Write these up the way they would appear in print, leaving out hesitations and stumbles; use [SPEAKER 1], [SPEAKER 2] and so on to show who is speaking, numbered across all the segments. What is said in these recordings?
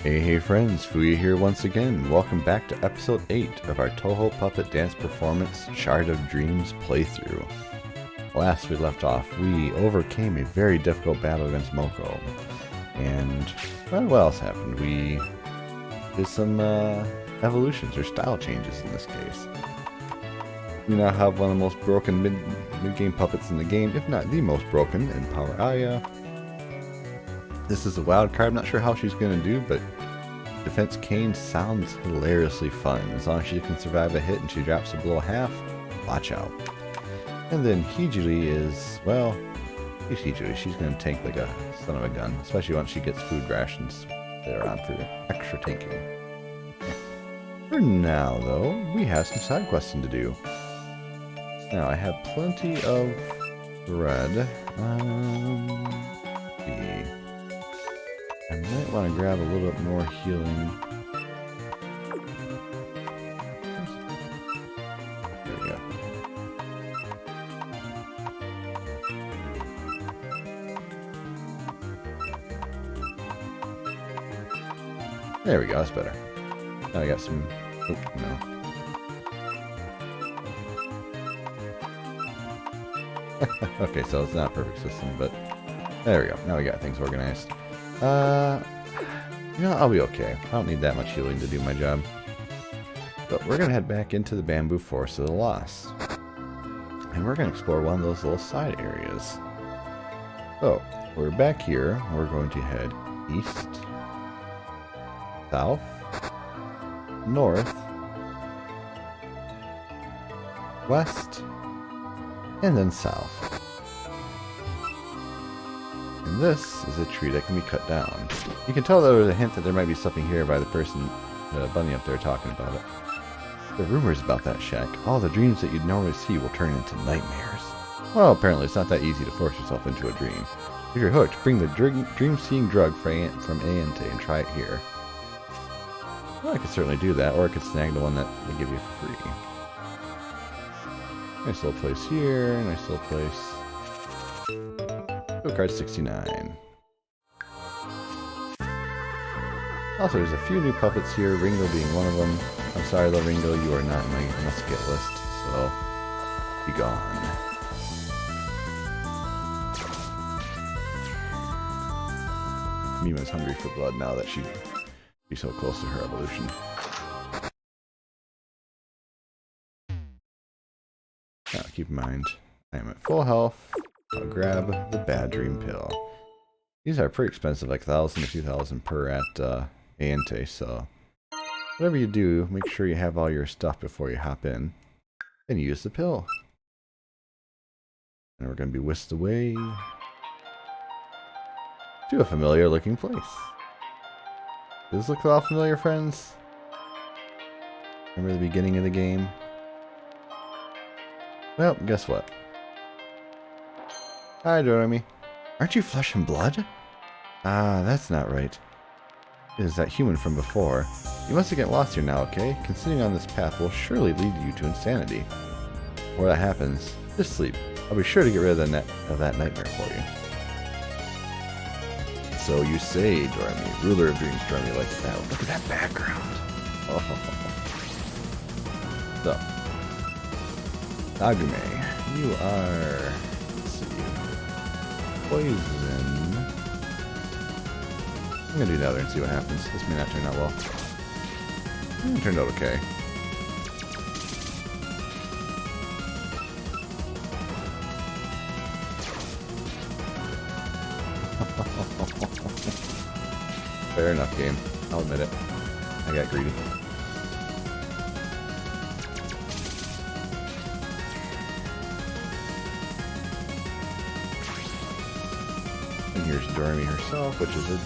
[SPEAKER 1] Hey friends, Fuya here once again. Welcome back to episode 8 of our Touhou Puppet Dance Performance Shard of Dreams playthrough. Last we left off, we overcame a very difficult battle against Mokou. And, well, what else happened? We did some evolutions or style changes in this case. We now have one of the most broken mid-game puppets in the game, if not the most broken, in Power Aya. This is a wild card. I'm not sure how she's going to do, but Defense Keine sounds hilariously fun. As long as she can survive a hit and she drops it below half, watch out. And then Hijiri is, well, she's Hijiri. She's going to tank like a son of a gun, especially once she gets food rations that are on for extra tanking. For now, though, we have some side questing to do. Now, I have plenty of thread. Let's see. I might want to grab a little bit more healing. There we go. There we go, that's better. Now I got some... Oh, no. Okay, so it's not a perfect system, but there we go. Now we got things organized. You know, I'll be okay. I don't need that much healing to do my job. But we're going to head back into the Bamboo Forest of the Lost. And we're going to explore one of those little side areas. So, we're back here. We're going to head east, south, north, west, and then south. And this is a tree that can be cut down. You can tell there was a hint that there might be something here by the person, the bunny up there talking about it. The rumors about that shack, all the dreams that you'd normally see will turn into nightmares. Well, apparently it's not that easy to force yourself into a dream. If you're hooked, bring the dream-seeing drug from Eientei and try it here. Well, I could certainly do that, or I could snag the one that they give you for free. Nice little place here, nice little place. Card 69. Also, there's a few new puppets here, Ringo being one of them. I'm sorry though, Ringo, you are not in my must-get list, so be gone. Mima's hungry for blood now that she'd be so close to her evolution. Now, keep in mind, I am at full health. I'll grab the Bad Dream Pill. These are pretty expensive, like 1,000 to 2,000 per at Eientei, so whatever you do, make sure you have all your stuff before you hop in. And use the pill. And we're going to be whisked away to a familiar looking place. Does this look all familiar, friends? Remember the beginning of the game? Well, guess what? Hi, Doremi. Aren't you flesh and blood? Ah, that's not right. It is that human from before. You mustn't get lost here now, okay? Continuing on this path will surely lead you to insanity. Before that happens, just sleep. I'll be sure to get rid of that nightmare for you. So you say, Doremi. Ruler of dreams, Doremi, like that. Look at that background. Oh. So, Nagume, you are... poison. I'm gonna do another and see what happens. This may not turn out well. It turned out okay. Fair enough, game. I'll admit it. I got greedy. Here's Doremi herself, which is a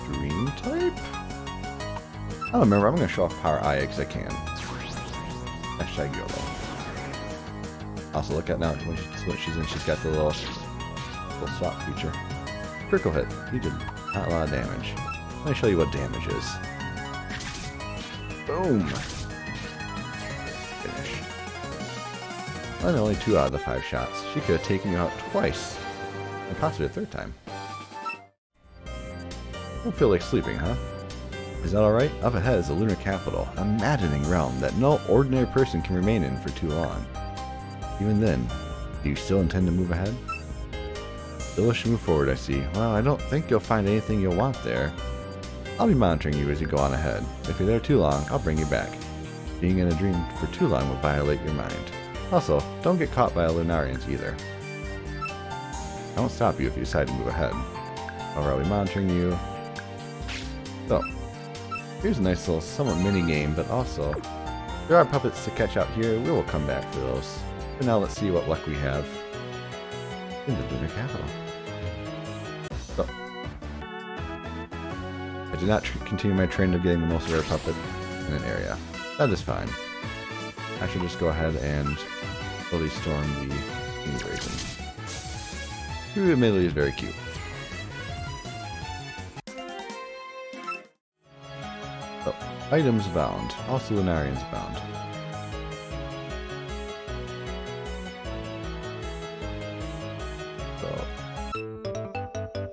[SPEAKER 1] dream type? I don't remember. I'm going to show off Power Aya because I can. Hashtag YOLO. Also, look at now what she's in. She's got the little swap feature. Critical hit. He did not a lot of damage. Let me show you what damage is. Boom! Finish. And only 2 out of the 5 shots. She could have taken you out twice. And possibly a 3rd time. Don't feel like sleeping, huh? Is that alright? Up ahead is the lunar capital, a maddening realm that no ordinary person can remain in for too long. Even then, do you still intend to move ahead? Still wish to move forward, I see. Well, I don't think you'll find anything you'll want there. I'll be monitoring you as you go on ahead. If you're there too long, I'll bring you back. Being in a dream for too long will violate your mind. Also, don't get caught by Lunarians either. I won't stop you if you decide to move ahead. However, I'll be monitoring you. So, here's a nice little somewhat mini game, but also, there are puppets to catch out here. We will come back for those. For now, let's see what luck we have in the lunar capital. So, I did not continue my trend of getting the most rare puppet in an area. That is fine. I should just go ahead and fully storm the Raven, who admittedly is very cute. So, items abound. Also Lunarians abound. So,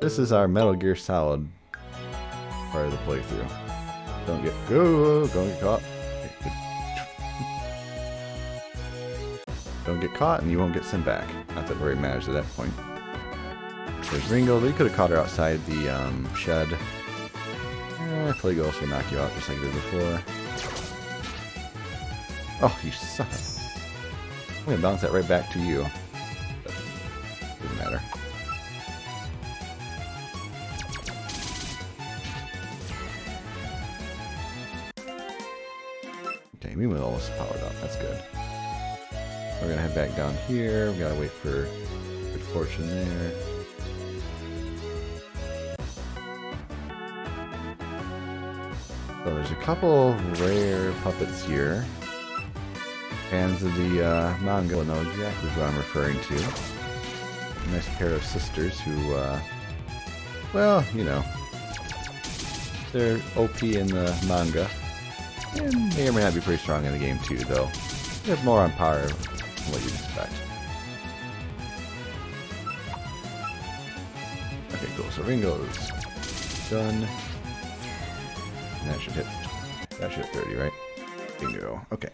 [SPEAKER 1] this is our Metal Gear Solid part of the playthrough. Don't get caught. Don't get caught and you won't get sent back. Not that it really matters at that point. There's Ringo. You could have caught her outside the shed. Play Ghost will knock you out just like it did before. Oh, you suck. I'm going to bounce that right back to you. But doesn't matter. Okay, meanwhile, almost powered up. That's good. We're gonna head back down here. We gotta wait for good fortune there. So there's a couple rare puppets here. Fans of the manga will know exactly who I'm referring to. A nice pair of sisters who, well, you know, they're OP in the manga. And may or may not be pretty strong in the game too, though. They have more on par than what you'd expect. Okay, cool. So Ringo's done. And that should hit 30, right? Bingo. Okay.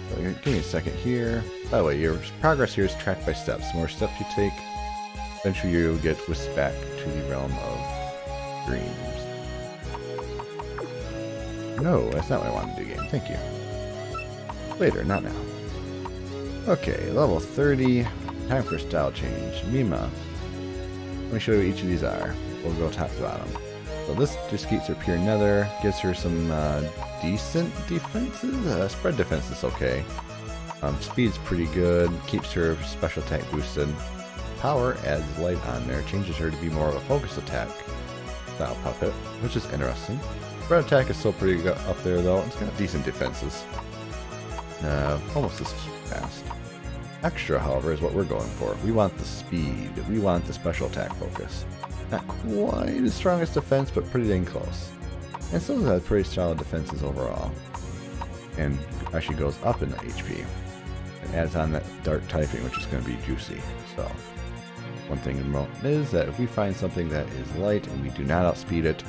[SPEAKER 1] So give me a second here. By the way, your progress here is tracked by steps. The more steps you take, eventually you'll get whisked back to the realm of dreams. No, that's not what I wanted to do, game. Thank you. Later, not now. Okay, level 30. Time for style change. Mima. Let me show you what each of these are. We'll go top to bottom. So this just keeps her pure nether. Gives her some decent defenses. Spread defense is okay. Speed's pretty good. Keeps her special attack boosted. Power adds light on there. Changes her to be more of a focus attack style puppet, which is interesting. Spread attack is still pretty good up there though. It's got decent defenses. Almost as fast. Extra, however, is what we're going for. We want the speed. We want the special attack focus. Not quite as strong as defense, but pretty dang close. And still has pretty solid defenses overall. And actually goes up in the HP. It adds on that dark typing, which is going to be juicy. So, one thing to note is that if we find something that is light and we do not outspeed it,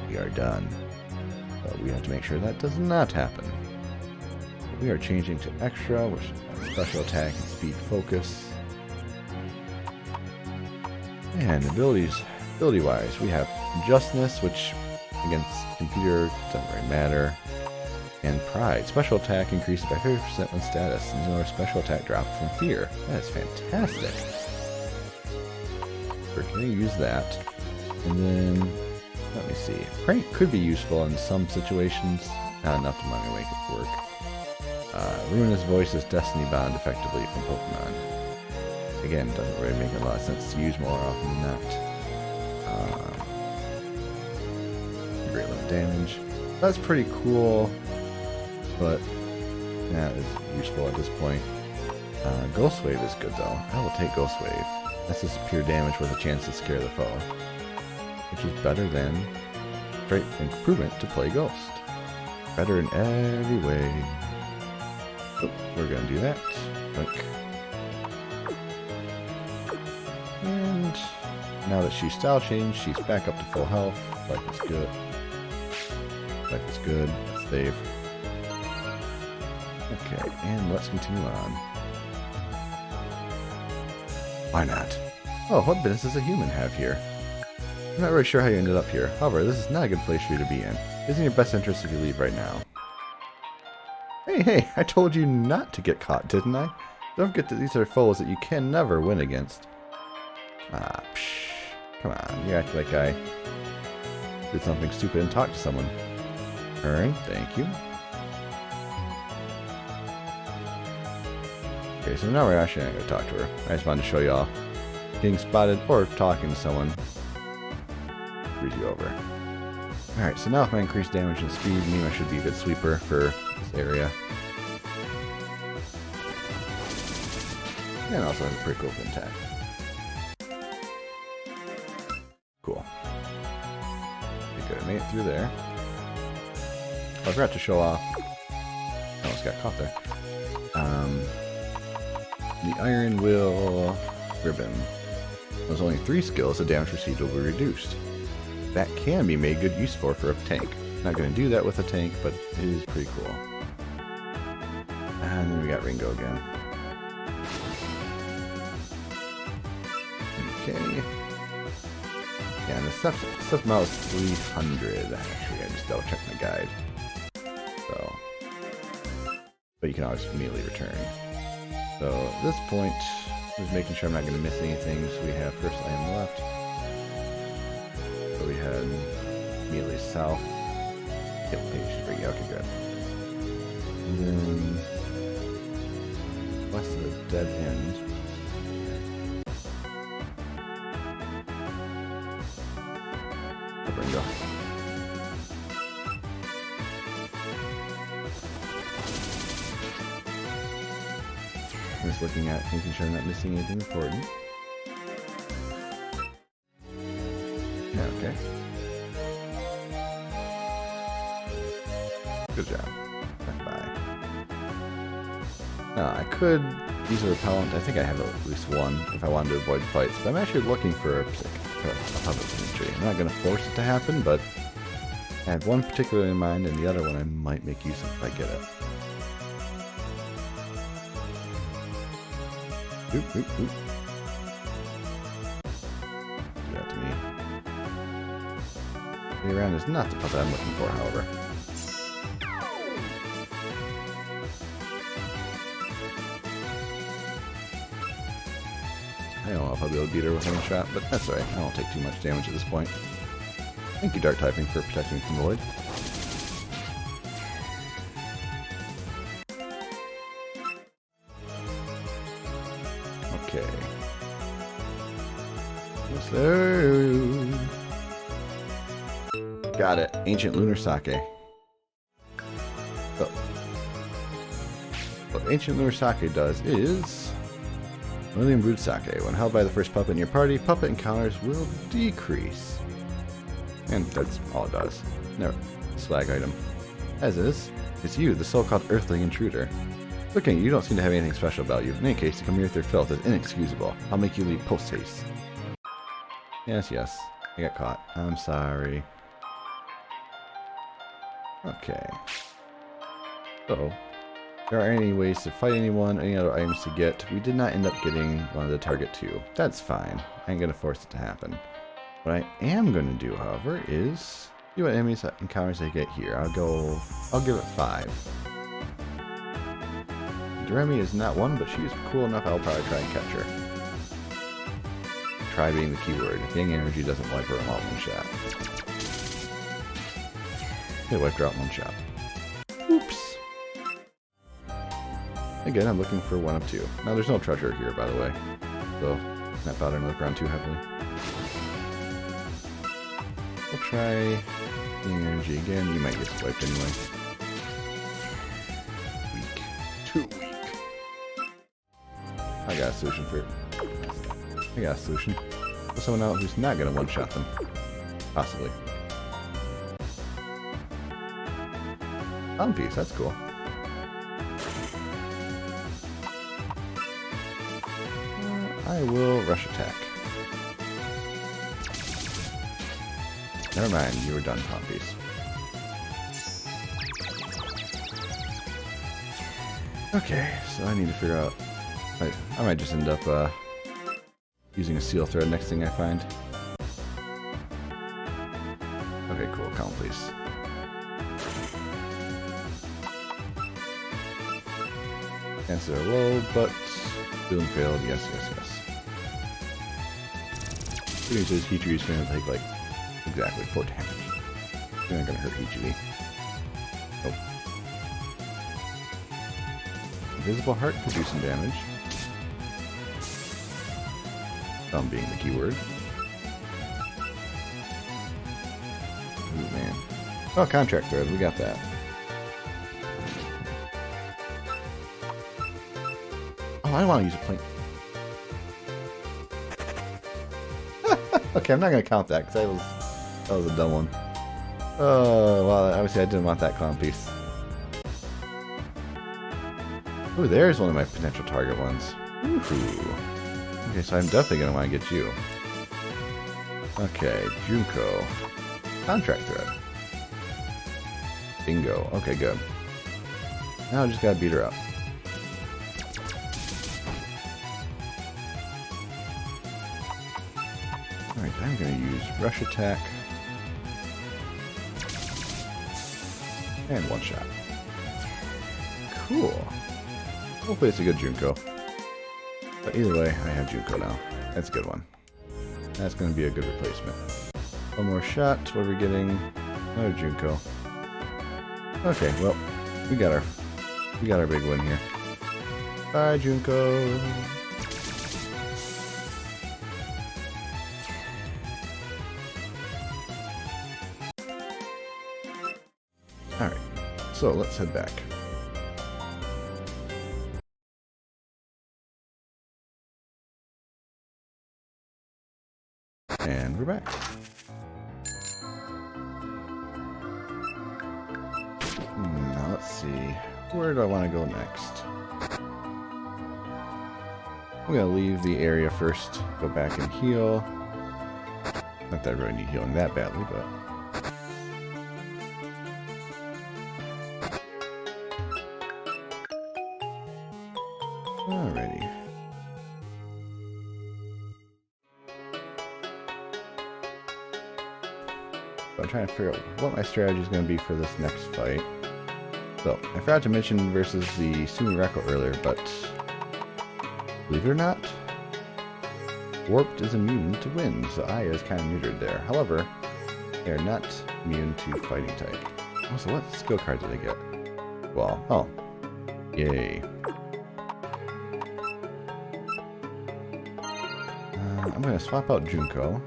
[SPEAKER 1] we are done. So we have to make sure that does not happen. We are changing to extra, which is special attack and speed focus. And ability-wise, we have justness, which against computer doesn't really matter. And pride. Special attack increased by 50% when status, and another special attack drop from fear. That is fantastic. We're going to use that. And then, let me see. Prank could be useful in some situations. Not enough to make it work. Ruinous Voices Destiny Bond effectively from Pokemon. Again, doesn't really make a lot of sense to use more often than not. Great limit damage. That's pretty cool, but that is useful at this point. Ghost Wave is good though. I will take Ghost Wave. That's just pure damage with a chance to scare the foe, which is better than straight improvement to play Ghost. Better in every way. So we're gonna do that. Like, and now that she's style changed, she's back up to full health. Life is good. Life is good. Let's save. Okay, and let's continue on. Why not? Oh, what business does a human have here? I'm not really sure how you ended up here. However, this is not a good place for you to be in. It is in your best interest if you leave right now. Hey, I told you not to get caught, didn't I? Don't forget that these are foes that you can never win against. Ah, psh. Come on, you act like I did something stupid and talked to someone. Earn, thank you. Okay, so now we're actually not going to talk to her. I just wanted to show y'all. Getting spotted or talking to someone screws you over. Alright, so now with my increased damage and speed, I should be a good sweeper for this area. And also has a pretty cool attack. Cool. Pretty good. I made it through there. Oh, I forgot to show off. I almost got caught there. The Iron Will Ribbon. There's only 3 skills, the damage received will be reduced. That can be made good use for a tank. Not going to do that with a tank, but it is pretty cool. And then we got Ringo again. Okay. Yeah, and the stuff amount is 300. Actually, I just double checked my guide. So, but you can always immediately return. So at this point, just making sure I'm not going to miss anything. So we have first item left. So we had immediately south. Yep, page 3. Okay, good. And then west of the dead end. There we go. I'm just looking at making sure I'm not missing anything important. Yeah, okay. Good job. Bye. Now, I could use a repellent. I think I have at least one if I wanted to avoid fights, but I'm actually looking for a puppet imagery. I'm not going to force it to happen, but I have one particularly in mind, and the other one I might make use of if I get it. Oop, oop, oop. Do that to me. The around is not the puppet I'm looking for, however. I don't know if I'll be able to beat her with one shot, but that's alright. I won't take too much damage at this point. Thank you, Dark Typing, for protecting me from the void. Okay. What's there? Got it. Ancient Lunar Sake. So, what Ancient Lunar Sake does is William Brewed Sake. When held by the first puppet in your party, puppet encounters will decrease. And that's all it does. No, slag item. As is, it's you, the so-called Earthling intruder. Looking at you don't seem to have anything special about you. In any case, to come here with your filth is inexcusable. I'll make you leave post-haste. Yes, yes. I got caught. I'm sorry. Okay. So, there are any ways to fight anyone, any other items to get. We did not end up getting one of the target 2. That's fine. I ain't gonna force it to happen. What I am gonna do, however, is see what enemies encounters I get here. I'll give it 5. Doremi is not one, but she is cool enough I'll probably try and catch her. Try being the keyword. If Yang Energy doesn't wipe her out in one shot. It wiped her out in one shot. Oops. Again, I'm looking for one of 2. Now, there's no treasure here, by the way. So, not bothering to look around too heavily. We'll try Yang Energy again. You might get swiped anyway. Weak. Too weak. I got a solution for it. I got a solution. For someone else who's not gonna one-shot them. Possibly. Piece, that's cool. I will rush attack. Never mind, you were done, Piece. Okay, so I need to figure out... I might just end up using a seal thread next thing I find. Okay, cool. Count, please. Chances are low, but doing failed. Yes, yes, yes. Good news is Hichiri is going to take like exactly 4 damage. You're not going to hurt Hichiri. Nope. Invisible Heart could do some damage. Some being the keyword. Ooh, man. Oh, contract thread. We got that. Oh, I want to use a plane. Okay, I'm not going to count that because that was a dumb one. Oh, well, obviously I didn't want that clown piece. Ooh, there's one of my potential target ones. Ooh. Okay, so I'm definitely going to want to get you. Okay, Junko. Contract thread. Bingo. Okay, good. Now I just got to beat her up. Alright, I'm going to use Rush Attack. And one shot. Cool. Hopefully it's a good Junko. But either way, I have Junko now. That's a good one. That's going to be a good replacement. One more shot. What are we getting? Another Junko. Okay, well, we got our big win here. Bye, Junko. Alright, so let's head back. And we're back. Now let's see. Where do I want to go next? I'm going to leave the area first. Go back and heal. Not that I really need healing that badly, but... Alrighty. So I'm trying to figure out what my strategy is going to be for this next fight. So, I forgot to mention versus the Sumireko earlier, but believe it or not, Warped is immune to wind, so Aya is kind of neutered there. However, they are not immune to fighting type. Oh, so what skill card did I get? Well, oh. Yay. I'm going to swap out Junko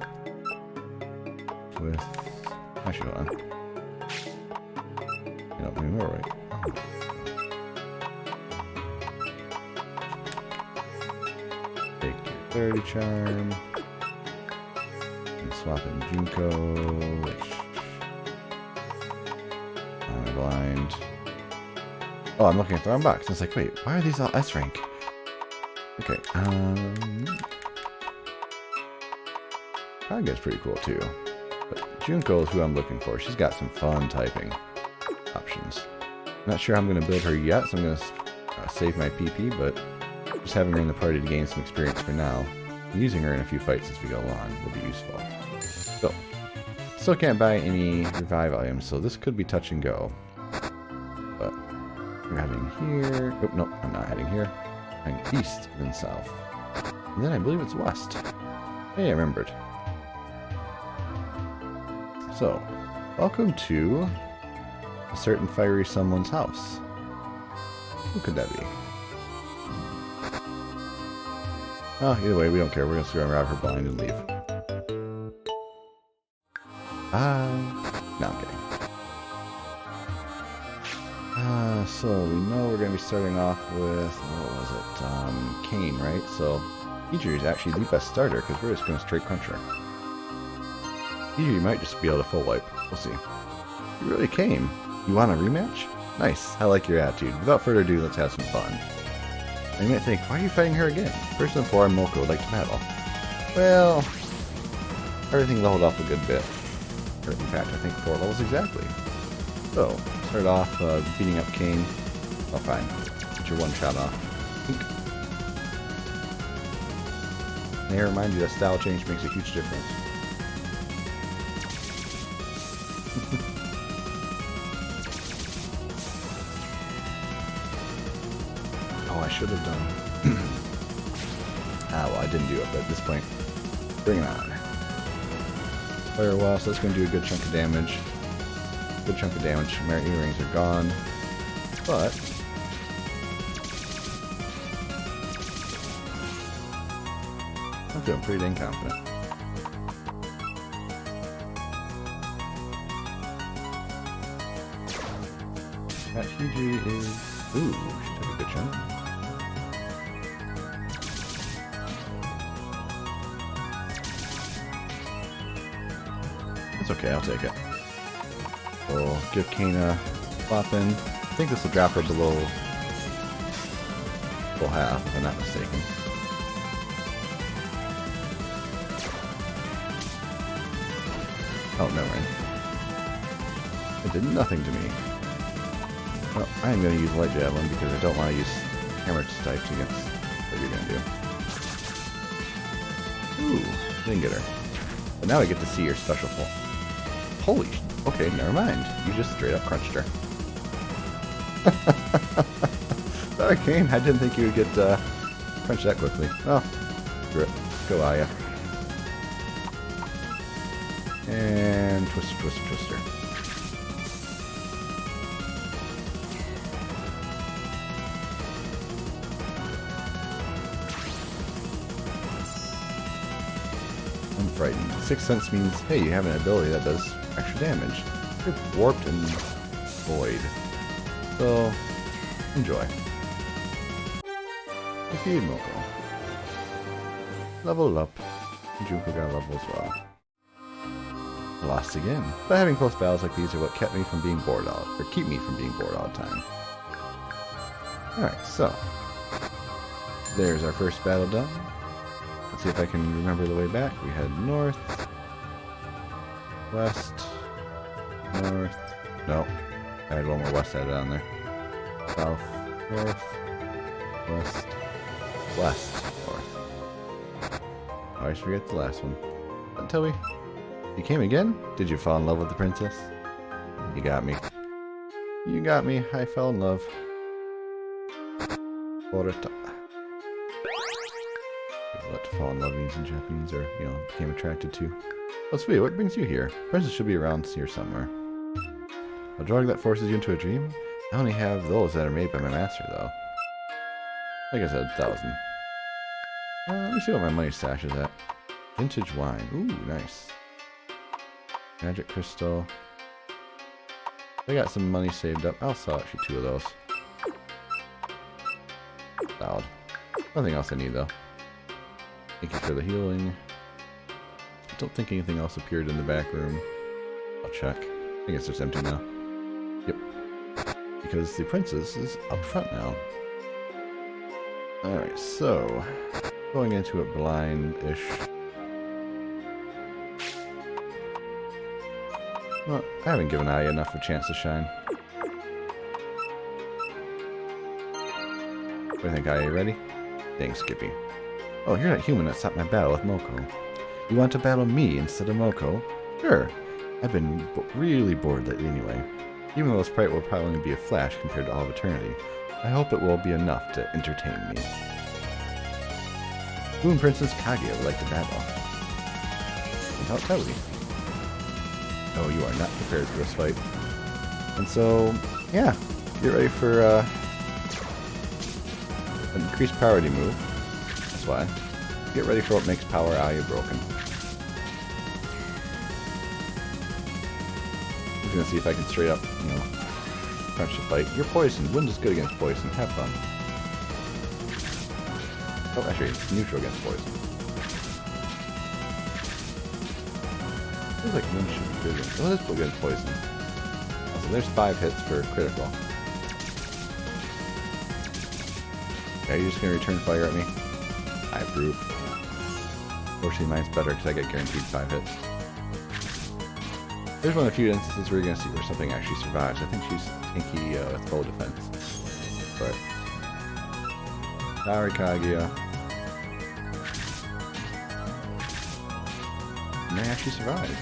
[SPEAKER 1] with... Actually, hold on. You know, we were right. Take your 30 charm. And swap in Junko, which... I'm blind. Oh, I'm looking at the wrong box. It's like, wait, why are these all S rank? Okay, Kaga's pretty cool too. But Junko is who I'm looking for. She's got some fun typing options. I'm not sure how I'm going to build her yet, so I'm going to save my PP, but just having her in the party to gain some experience for now. And using her in a few fights as we go along will be useful. So, still can't buy any revive items, so this could be touch and go. But we're heading here. Oh, no, I'm not heading here. I'm east, then south. And then I believe it's west. Hey, I remembered. So, welcome to a certain fiery someone's house. Who could that be? Oh, either way, we don't care. We're going to screw around her blind and leave. No, I'm kidding. So we know we're going to be starting off with, what was it, Keine, right? So, Ichiri is actually the best starter, because we're just going to straight punch her. Ichiri might just be able to full wipe. We'll see. You really came. You want a rematch? Nice. I like your attitude. Without further ado, let's have some fun. And you might think, why are you fighting her again? First and foremost, Mokou would like to battle. Well, everything leveled up a good bit. Or in fact, I think 4 levels exactly. So, start off beating up Keine. Oh, fine. get your one shot off. May I remind you that style change makes a huge difference. Oh, I should have done. Well, I didn't do it, but at this point, bring it on. Firewall, so that's going to do a good chunk of damage. Good chunk of damage. My earrings are gone. But I'm feeling pretty dang confident. That Hiji is... Ooh, she took a good chunk. That's okay, I'll take it. We'll give Keine a flop in. I think this will drop her below full half, if I'm not mistaken. Oh, never mind. It did nothing to me. Well, I am going to use Light Javelin because I don't want to use Hammer types against what you're going to do. Ooh, didn't get her. But now I get to see your special pull. Holy sh... Okay, never mind. You just straight up crunched her. Arcane, I didn't think you would get crunched that quickly. Oh, screw it. Go Aya. And twister, twister, twister. I'm frightened. Sixth Sense means, hey, you have an ability that does extra damage. You're warped and void. So, enjoy. Defeat Mokou. Level up. Junko got a level as well. I lost again. But having close battles like these are what kept me from being bored keep me from being bored all the time. Alright, so. There's our first battle done. Let's see if I can remember the way back. We head north. West. North. No. I had one more west side down there. South. North. West. West. North. I always forget the last one. Until we... You came again? Did you fall in love with the princess? You got me. You got me. I fell in love. What to fall in love means in Japanese, or, you know, became attracted to. Oh, sweet. What brings you here? Princess should be around here somewhere. A drug that forces you into a dream? I only have those that are made by my master, though. Like I said, 1,000. Let me see what my money stash is at. Vintage wine. Ooh, nice. Magic crystal. I got some money saved up. I'll sell actually 2 of those. Solid. Nothing else I need, though. Thank you for the healing. I don't think anything else appeared in the back room. I'll check. I think it's just empty now. Yep. Because the princess is up front now. Alright, so... Going into it blind-ish. Well, I haven't given Aya enough of a chance to shine. What do you think, Aya? You ready? Dang, Skippy. Oh, you're that human that stopped my battle with Mokou. You want to battle me instead of Mokou? Sure. I've been really bored lately anyway. Even though this fight will probably only be a flash compared to all of eternity, I hope it will be enough to entertain me. Moon Princess Kage would like to battle. Without telling. Oh, you are not prepared for this fight. And so, yeah, get ready for an increased priority move. That's why. Get ready for what makes Power Aya broken. I'm just gonna see if I can straight up, you know, crunch the fight. You're poisoned. Wind is good against poison. Have fun. Oh, actually, it's neutral against poison. Feels like wind should be good against... Oh, that's good against poison. So there's 5 hits for critical. Okay, you're just gonna return fire at me? I approve. Fortunately, mine's better because I get guaranteed 5 hits. There's one of the few instances where you're gonna see where something actually survives. I think she's tanky with full defense. But Sorry, Kaguya. May actually survive.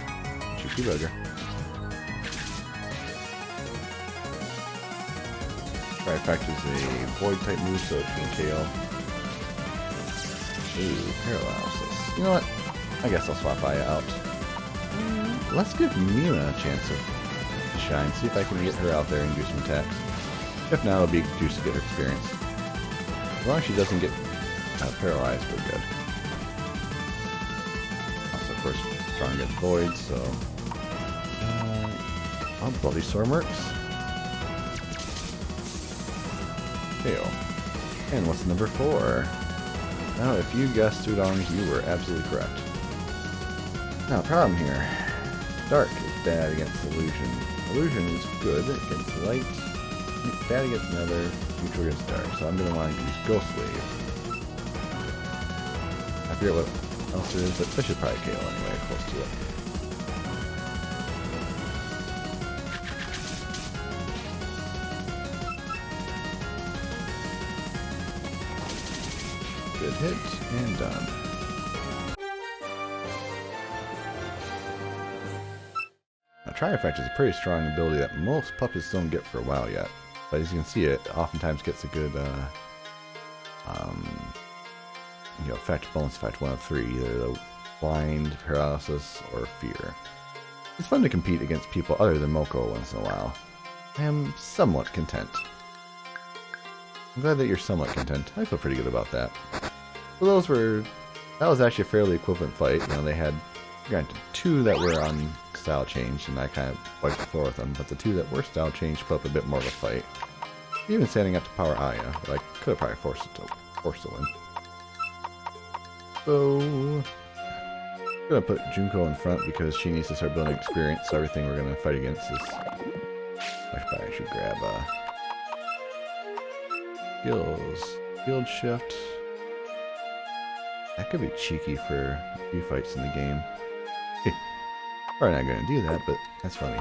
[SPEAKER 1] Cheeky bugger. Trifecta is a void type move, so it can KO. Ooh, paralysis. You know what? I guess I'll swap Aya out. Let's give Mina a chance to shine. See if I can get her out there and do some attacks. If not, it'll be juice to get her experience. As long as she doesn't get paralyzed, we're good. Also, of course, strong against void, so... oh, bloody Sormerks. KO. And what's number 4? Now, if you guessed Sudong, you were absolutely correct. Now, problem here. Dark is bad against Illusion. Illusion is good against Light. It's bad against Nether. Neutral against Dark. So I'm going to want to use Ghost Wave. I forget what else there is, but this should probably KO anyway, close to it. Good hit, and done. Now, Tri-Effect is a pretty strong ability that most puppets don't get for a while yet. But as you can see, it oftentimes gets a good, effect, bonus effect, one of 3, either the blind, paralysis, or fear. It's fun to compete against people other than Mokou once in a while. I am somewhat content. I'm glad that you're somewhat content. I feel pretty good about that. So that was actually a fairly equivalent fight. You know, they had, granted, 2 that were on style change, and I kind of wiped the floor with them, but the 2 that were style changed put up a bit more of a fight. Even standing up to power Aya, but I could have probably forced to win. So, I'm gonna put Junko in front because she needs to start building experience, so everything we're gonna fight against is... I should grab skills. Field shift. That could be cheeky for a few fights in the game. Probably not gonna do that, but that's funny.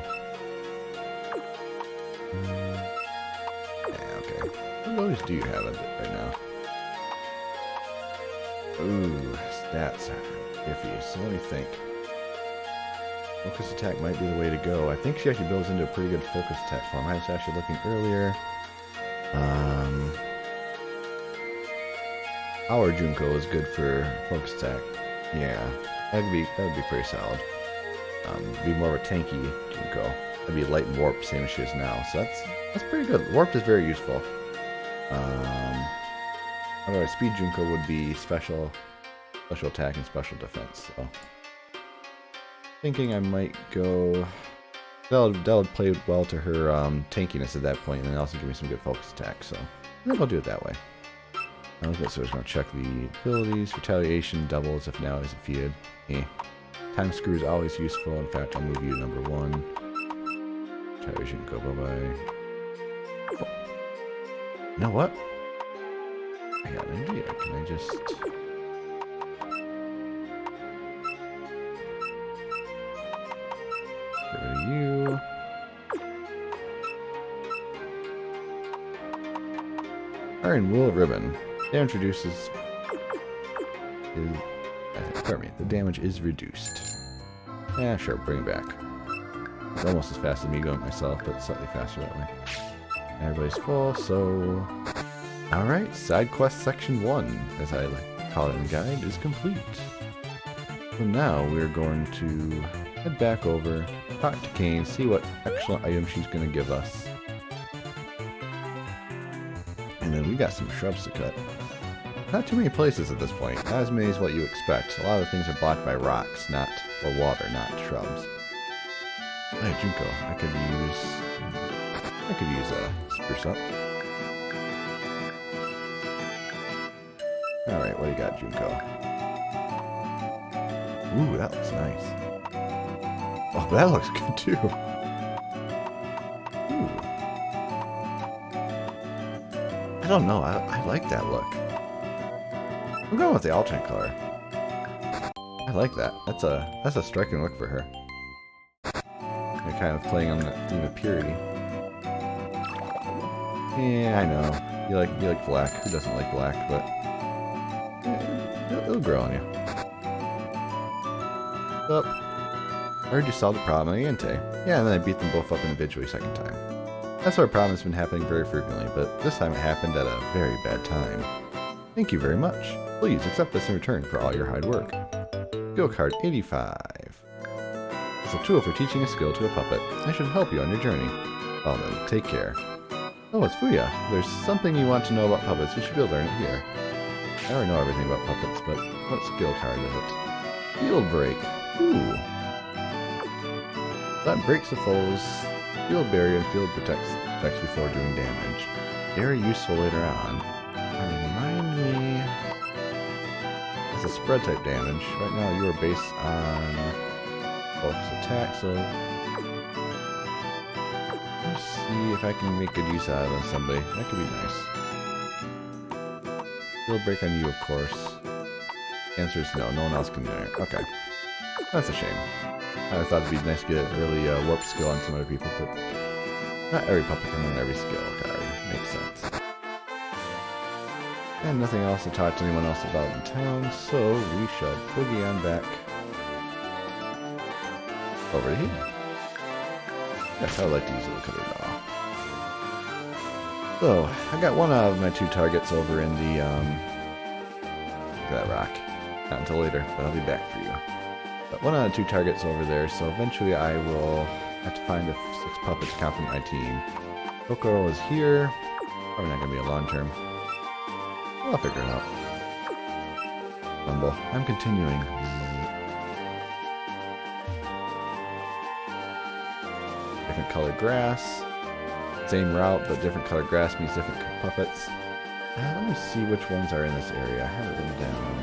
[SPEAKER 1] Yeah, okay. What abilities do you have right now? Ooh, stats are iffy, so let me think. Focus attack might be the way to go. I think she actually builds into a pretty good focus attack form. I was actually looking earlier. Our Junko is good for focus attack. Yeah, that'd be pretty solid. Be more of a tanky Junko. That'd be light and warp, same as she is now. So that's pretty good. Warp is very useful. Otherwise, speed Junko would be special attack and special defense. So, thinking I might go. That would play well to her tankiness at that point, and then also give me some good focus attack. So I think I'll do it that way. So I was going to check the abilities. Retaliation doubles if now is defeated. Time screw is always useful. In fact, I'll move you to number 1. Retaliation, go bye-bye. Oh. You know what? I got an idea. Can I just... get rid of you. Iron Wool Ribbon. It introduces... pardon me, the damage is reduced. Yeah, sure, bring it back. It's almost as fast as me going myself, but slightly faster that way. Everybody's full, so... Alright, side quest section 1, as I call it in the guide, is complete. So now we're going to head back over, talk to Keine, see what excellent item she's going to give us. And then we got some shrubs to cut. Not too many places at this point, not as many as what you expect. A lot of things are blocked by rocks, or water, not shrubs. Hey, Junko, I could use a spruce up. Alright, what do you got, Junko? Ooh, that looks nice. Oh, that looks good too. Ooh. I don't know, I like that look. I'm going with the alternate color. I like that. That's a striking look for her. They're kind of playing on that theme of purity. Yeah, I know. You like black. Who doesn't like black? But it'll grow on you. Up. I heard you solved the problem on Eientei. Yeah, and then I beat them both up individually second time. That sort of problem has been happening very frequently, but this time it happened at a very bad time. Thank you very much. Please accept this in return for all your hard work. Skill card 85. It's a tool for teaching a skill to a puppet. I should help you on your journey. Well then, take care. Oh, it's Fuya. If there's something you want to know about puppets, you should be able to learn it here. I already know everything about puppets, but what skill card is it? Field Break. Ooh. That breaks the foes. Field Barrier and Field Protects before doing damage. Very useful later on. Remind me... It's a spread type damage. Right now you are based on focus attack, so... Let's see if I can make good use out of it on somebody. That could be nice. Field Break on you, of course. Answer is no. No one else can do it. Okay. That's a shame. I thought it'd be nice to get an early warp skill on some other people, but not every puppet can learn every skill card. Makes sense. And nothing else to talk to anyone else about in town, so we shall boogie on back over to here. Yes, I would like to use a Woodcutter Doll. So, I got one out of my 2 targets over in the, look at that rock. Not until later, but I'll be back for you. But one out of 2 targets over there, so eventually I will have to find the 6 puppets to complement my team. Mokou is here. Probably not going to be a long term. I'll figure it out. Rumble. I'm continuing. Different colored grass. Same route, but different colored grass means different puppets. Let me see which ones are in this area. I have it written down.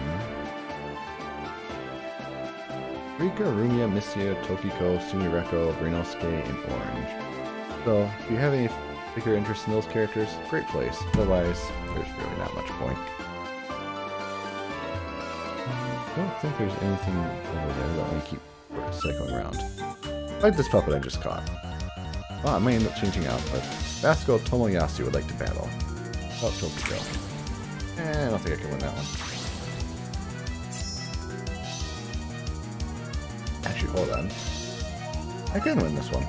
[SPEAKER 1] Rika, Rumia, Missia, Tokiko, Sumireko, Brinosuke, and Orange. So, if you have any particular interest in those characters, great place. Otherwise, there's really not much point. I don't think there's anything over there. Let me keep cycling around. Like this puppet I just caught. Well, I may end up changing out, but Basco Tomoyasu would like to battle. Oh, Tokiko. I don't think I can win that one. Actually, hold on. I can win this one.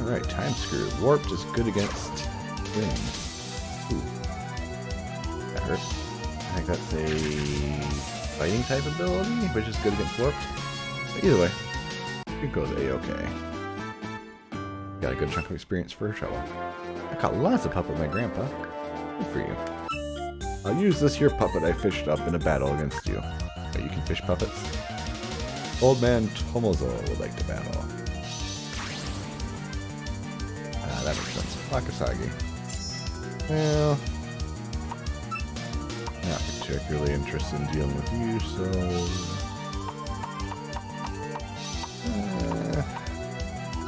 [SPEAKER 1] Alright, Time Screw. Warped is good against wind. Ooh. That hurt. I think that's a fighting type ability, which is good against warped. But either way, it goes A-okay. Got a good chunk of experience for trouble. I caught lots of puppet with my grandpa. Good for you. I'll use this here puppet I fished up in a battle against you. Oh, you can fish puppets? Old man Tomozo would like to battle. Ah, that makes sense. Wakasagi. Well, not particularly interested in dealing with you, so...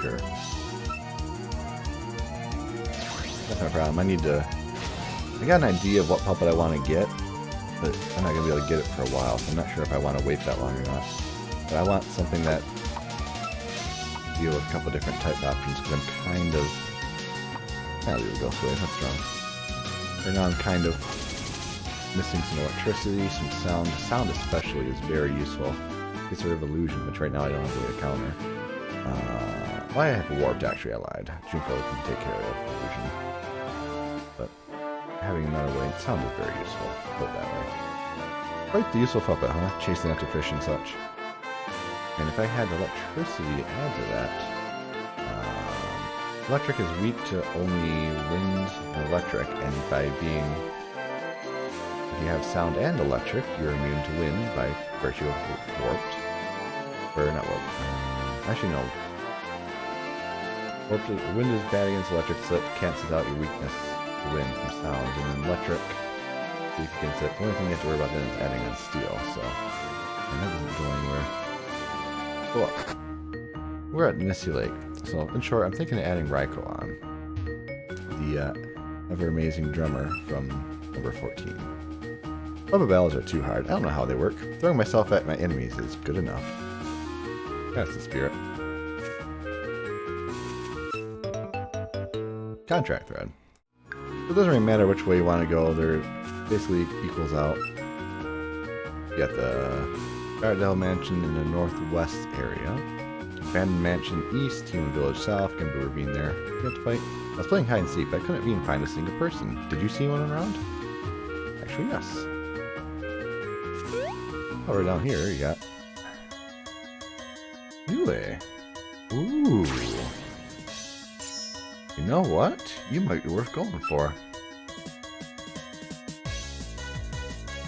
[SPEAKER 1] sure. That's no problem. I got an idea of what puppet I want to get, but I'm not going to be able to get it for a while, so I'm not sure if I want to wait that long or not. But I want something that deal with a couple different type options, because I'm kind of... I'll leave it go this way, that's wrong. Right now I'm kind of missing some electricity, some sound. Sound especially is very useful. It's sort of illusion, which right now I don't have a way to counter. Well, I have warped, actually, I lied. Junko can take care of illusion. But having another way, sound is very useful. Put it that way. Quite the useful puppet, huh? Chasing after fish and such. And if I had electricity to add to that, electric is weak to only wind and electric, and by being, if you have sound and electric, you're immune to wind by virtue of warped. Or not warped. Actually, no. Warped, wind is bad against electric, so it cancels out your weakness to wind from sound, and then electric, weak against it. The only thing you have to worry about then is adding on steel, so. And that doesn't go anywhere. Go up. We're at Misty Lake. So, in short, I'm thinking of adding Raiko on. The ever-amazing drummer from number 14. Puppet battles are too hard. I don't know how they work. Throwing myself at my enemies is good enough. That's the spirit. Contract thread. It doesn't really matter which way you want to go. They're basically equals out. You got the Gardell Mansion in the northwest area. Abandoned Mansion east, Human Village south, Gimbu Ravine there. You have to fight. I was playing hide and seek, but I couldn't even find a single person. Did you see one around? Actually, yes. Over down here, you got Yue. Ooh. You know what? You might be worth going for.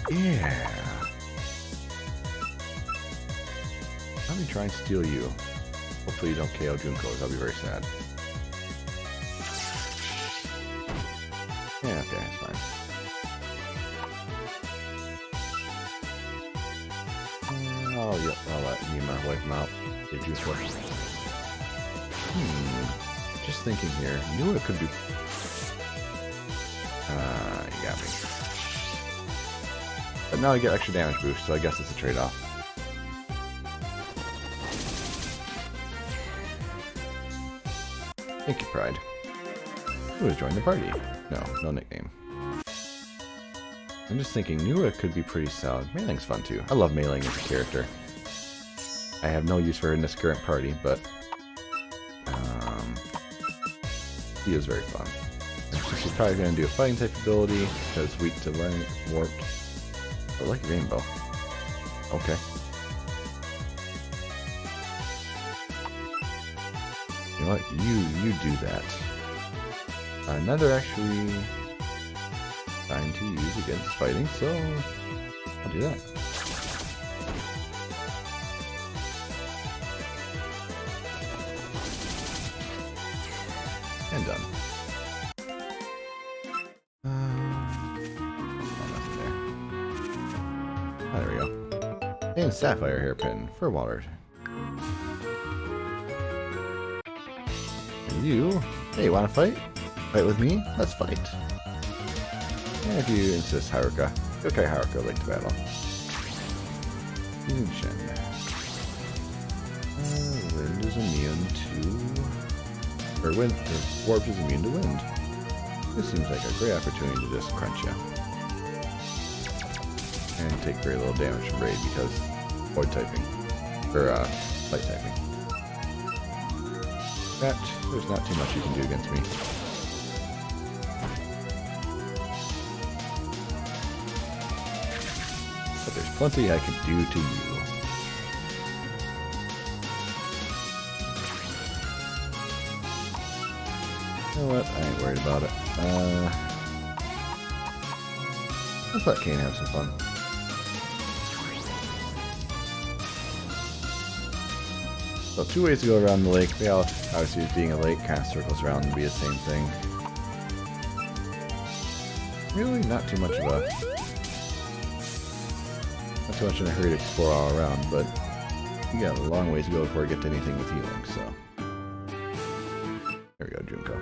[SPEAKER 1] Yeah. Let me try and steal you. Hopefully you don't KO Junko's. I'll be very sad. Yeah, okay, that's fine. I'll let Nima wipe him out. Get you for. Just thinking here. Knew it could be. You got me. But now I get extra damage boost, so I guess it's a trade-off. Thank you, Pride. Who has joined the party? No nickname. I'm just thinking, Nua could be pretty solid. Meiling's fun too. I love Meiling as a character. I have no use for her in this current party, but he is very fun. She's probably going to do a fighting type ability because it's weak to learn warped. But like Rainbow. Okay. You know what? You do that. Another actually trying to use against fighting, so I'll do that. And done. Nothing there. Oh, there we go. And Sapphire Hairpin for Wallard. And you, hey, wanna fight? Fight with me? Let's fight. And if you insist, Haruka. Okay, Haruka, late to battle. Fusion. Wind is immune to... Or wind, or warp is immune to wind. This seems like a great opportunity to just crunch you. And take very little damage from Raid because void typing. Or, light typing. That, there's not too much you can do against me. But there's plenty I can do to you. You know what? I ain't worried about it. Let's let Keine have some fun. So 2 ways to go around the lake. They all, obviously being a lake, kind of circles around and be the same thing. Really not too much of a... Not too much in a hurry to explore all around, but you got a long ways to go before you get to anything with healing, so... There we go, Junko.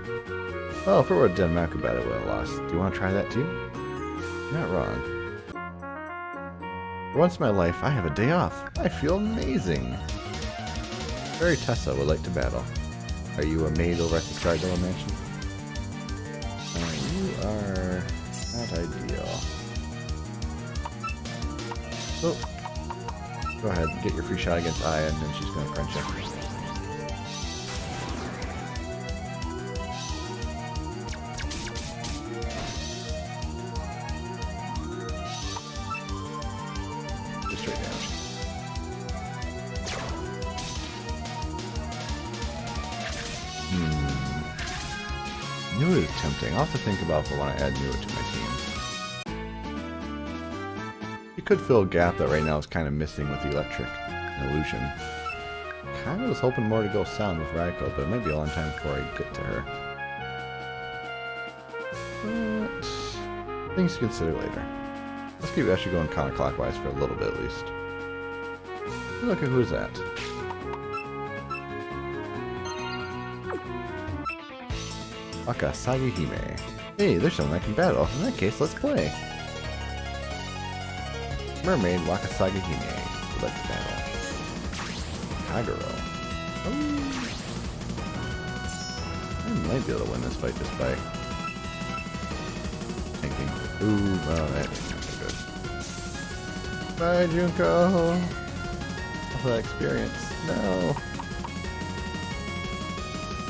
[SPEAKER 1] Oh, if it were a Denmaku battle, I would have lost. Do you want to try that too? You're not wrong. For once in my life, I have a day off. I feel amazing. Fairy Tessa would like to battle. Are you a maid over at the Stardella Mansion? You are not ideal. So, go ahead and get your free shot against Aya, and then she's going to crunch you. Nua is tempting. I'll have to think about if I want to add Nua to my team. You could fill a gap that right now is kind of missing with the electric and illusion. Kind of was hoping more to go sound with Raiko, but it might be a long time before I get to her. But things to consider later. Let's keep actually going counterclockwise for a little bit at least. Look at who's that. Akasagi Hime. Hey, there's someone I can battle. In that case, let's play. Mermaid Wakasagi Hime. Select panel. Kagero. Oh. I might be able to win this fight just by thinking. Ooh, well, that's not so good. Bye, Junko. All that experience. No.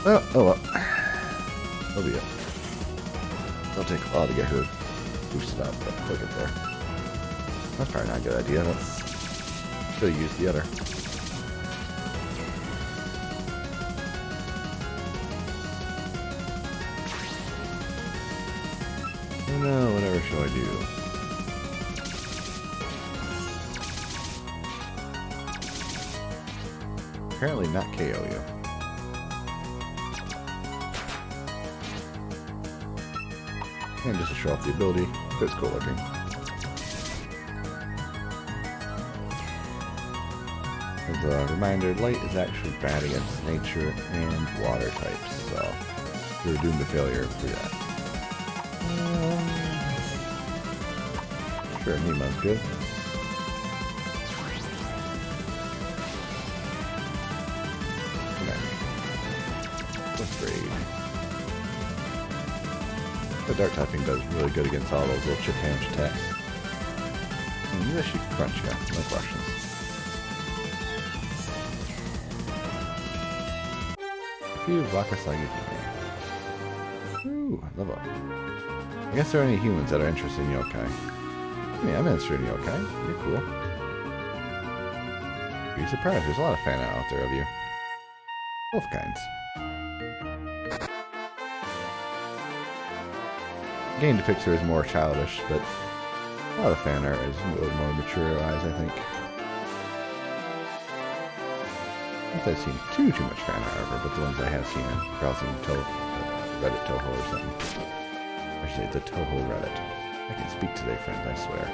[SPEAKER 1] Oh well. That'll be it. It'll take a while to get her boosted up, but we'll get there. That's probably not a good idea. Let's still use the other. Oh no, whatever shall I do? Apparently not KO you. And just to show off the ability, it's cool looking. As a reminder, light is actually bad against nature and water types, so we're doomed to failure for that. Sure, Nima's good. Afraid. The dark typing does really good against all those little chip damage attacks. Maybe I should crunch, yeah, no questions. Defeated Wakasagi Hime. Ooh, level up. I guess there are any humans that are interested in yokai. I mean, I'm interested in yokai. You're cool. You're surprised, there's a lot of fan art out there of you. Both kinds. The game depicts her as more childish, but a lot of fan art is a little more mature-eyes, I think. I don't think I've seen too much fan art ever, but the ones I have seen, I'm browsing Reddit Touhou or something. Actually, the Touhou Reddit. I can speak today, friends, I swear.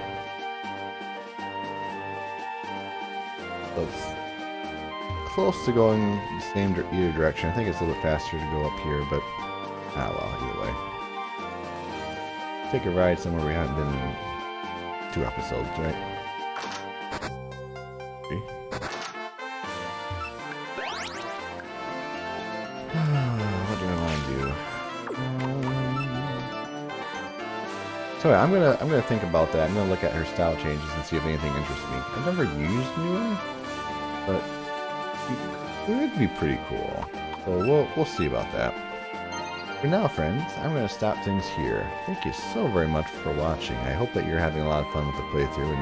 [SPEAKER 1] So it's close to going the same either direction. I think it's a little bit faster to go up here, but ah well, either way. Take a ride somewhere we haven't been in 2 episodes, right? See? What do I want to do? So yeah, I'm gonna think about that. I'm gonna look at her style changes and see if anything interests me. I've never used Nui, but it would be pretty cool. So we'll see about that. For now, friends, I'm going to stop things here. Thank you so very much for watching. I hope that you're having a lot of fun with the playthrough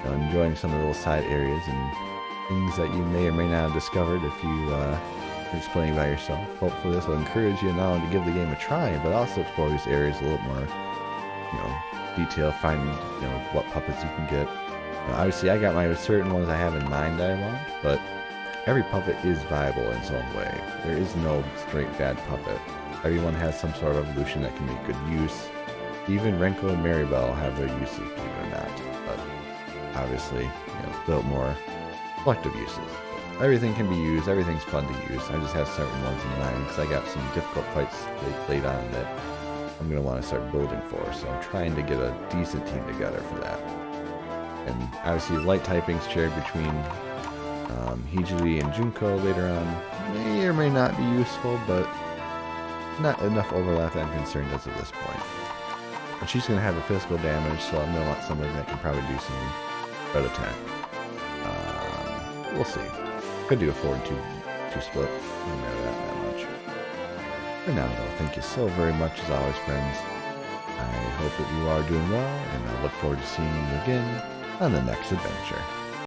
[SPEAKER 1] and enjoying some of the little side areas and things that you may or may not have discovered if you are just playing by yourself. Hopefully this will encourage you not only to give the game a try, but also explore these areas a little more, detail, find, what puppets you can get. Obviously, I got my certain ones I have in mind that I want, but every puppet is viable in its own way. There is no straight bad puppet. Everyone has some sort of evolution that can make good use. Even Renko and Maribel have their uses, believe it or not. But obviously, a little more selective uses. Everything can be used, everything's fun to use. I just have certain ones in mind because I got some difficult fights laid on that I'm going to want to start building for. So I'm trying to get a decent team together for that. And obviously light typings shared between Hijiri and Junko later on may or may not be useful, but not enough overlap that I'm concerned as of this point. But she's going to have a physical damage, so I'm going to want somebody that can probably do some red attack. We'll see. Could do a 4-2 split. Doesn't matter that much. For now, though, thank you so very much as always, friends. I hope that you are doing well, and I look forward to seeing you again on the next adventure.